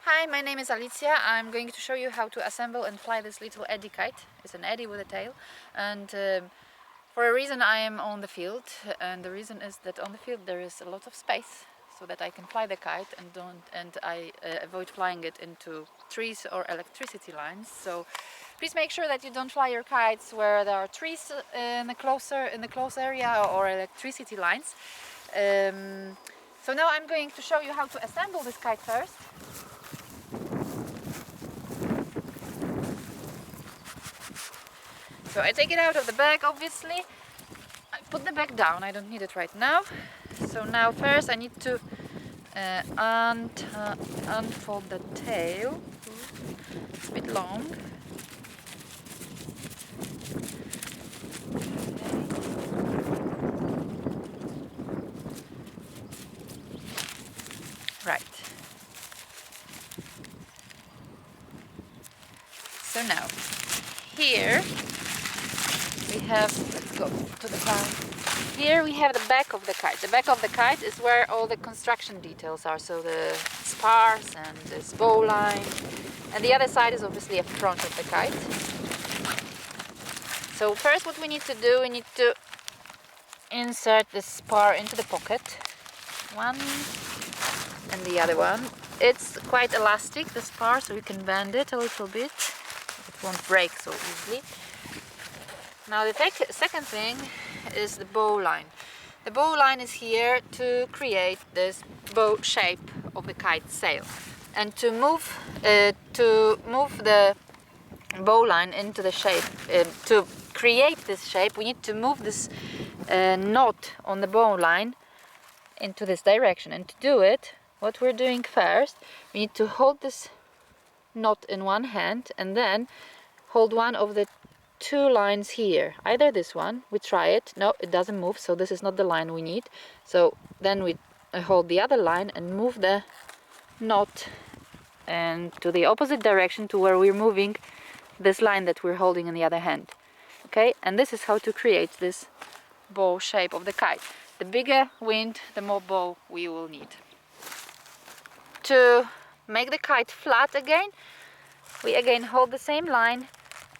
Hi, my name is Alicja. I'm going to show you how to assemble and fly this little Eddy kite. It's an Eddy with a tail, and for a reason I am on the field, and the reason is that on the field there is a lot of space so that I can fly the kite and I avoid flying it into trees or electricity lines. So please make sure that you don't fly your kites where there are trees in the close area or electricity lines. So now I'm going to show you how to assemble this kite first. So I take it out of the bag, obviously. I put the bag down, I don't need it right now. So now first I need to unfold the tail. It's a bit long. Right. So now, here we have, let's go to the kite. Here we have the back of the kite. The back of the kite is where all the construction details are. So the spars and this bow line. And the other side is obviously a front of the kite. So first what we need to do, we need to insert the spar into the pocket. One and the other one. It's quite elastic, the spar, so you can bend it a little bit. It won't break so easily. Now the second thing is the bow line. The bow line is here to create this bow shape of the kite sail. And to move the bow line into the shape, to create this shape, we need to move this knot on the bow line into this direction. And to do it, what we're doing first, we need to hold this knot in one hand and then hold one of the two lines here, either this one, we try it, no, it doesn't move, so this is not the line we need. So then we hold the other line and move the knot and to the opposite direction to where we're moving this line that we're holding in the other hand. Okay, and this is how to create this bow shape of the kite. The bigger wind, the more bow we will need. To make the kite flat again, we again hold the same line,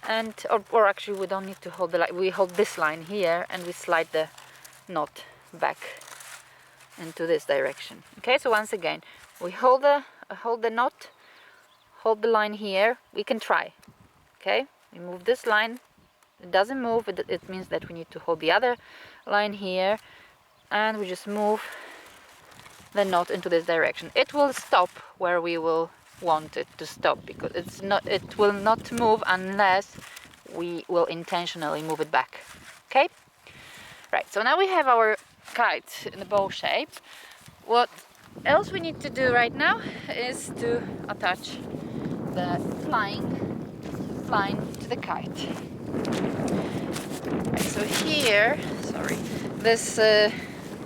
and or actually we don't need to hold the line, we hold this line here and we slide the knot back into this direction. Okay, so once again we hold the knot, hold the line here, we can try. Okay, we move this line, it doesn't move, it means that we need to hold the other line here, and we just move the knot into this direction. It will stop where we will want it to stop, because it will not move unless we will intentionally move it back. Okay, right, so now we have our kite in the bow shape. What else we need to do right now is to attach the flying line to the kite. Right, so here, sorry, this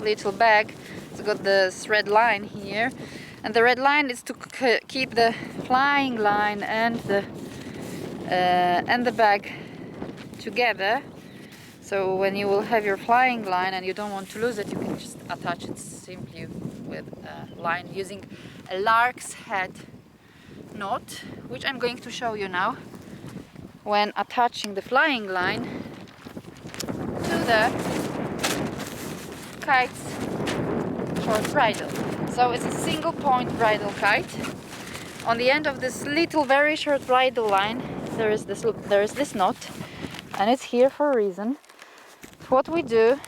little bag has got this red line here. And the red line is to keep the flying line and the bag together. So when you will have your flying line and you don't want to lose it, you can just attach it simply with a line using a lark's head knot, which I'm going to show you now. When attaching the flying line to the kite's short bridle. So it's a single point bridle kite. On the end of this little very short bridle line there is this knot, and it's here for a reason. What we do,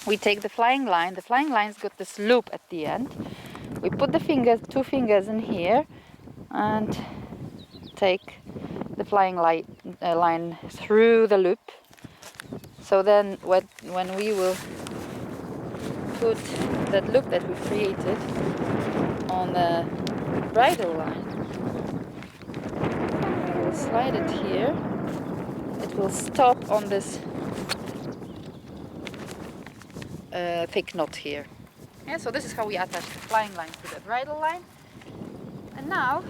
we take the flying line. The flying line's got this loop at the end. We put the two fingers in here and take the flying line through the loop. So then when we will put that loop that we've created on the bridle line, we'll slide it here. It will stop on this thick knot here. Yeah, so this is how we attach the flying line to the bridle line. And now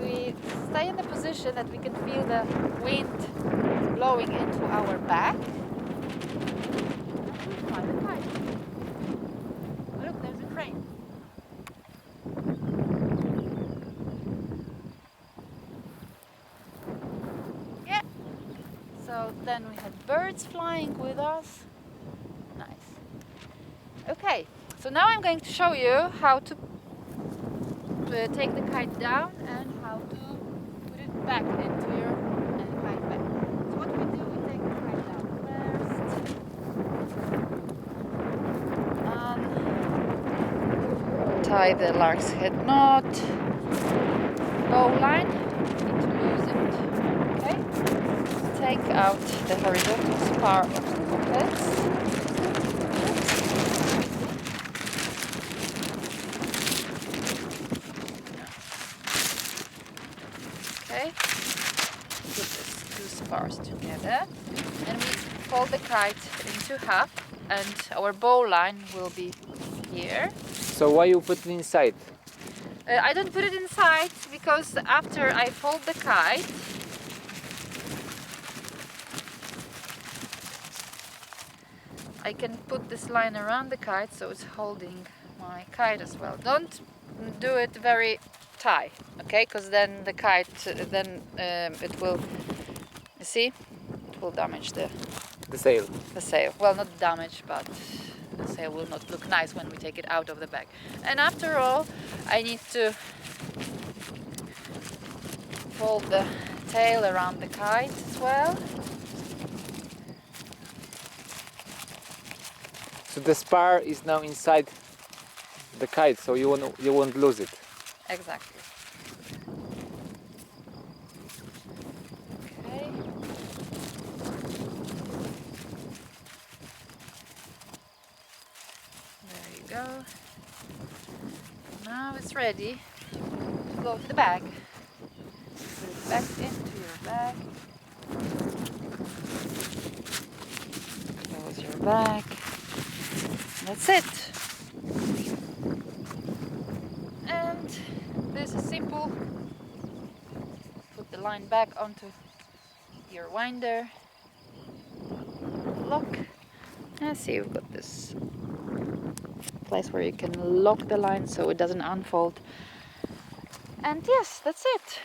we stay in the position that we can feel the wind blowing into our back. And we fly the kite. Look, there's a crane. well, then we had birds flying with us. Nice. Okay, so now I'm going to show you how to take the kite down and how to put it back into your kite bag. So what we do, we take the kite down first. Tie the lark's head knot, bow line, need to loosen it. Okay, take out the horizontal spar of the pockets. Okay, put these two spars together, and we fold the kite into half, and our bow line will be here. So why you put it inside? I don't put it inside because after I fold the kite, I can put this line around the kite so it's holding my kite as well. Don't do it very tight, okay? Because then the kite, it will, you see, it will damage the sail. The sail. Well, not damage, but the sail will not look nice when we take it out of the bag. And after all, I need to fold the tail around the kite as well. So the spar is now inside the kite, so you won't lose it. Exactly. Okay. There you go. Now it's ready to go to the bag. Put it back into your bag. Close your bag. That's it. And this is simple. Put the line back onto your winder. Lock. And see, you've got this place where you can lock the line so it doesn't unfold. And yes, that's it.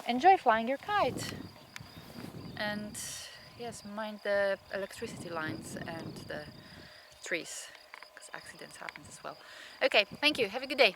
Enjoy flying your kite. And yes, mind the electricity lines and the trees, because accidents happen as well. Okay, thank you. Have a good day.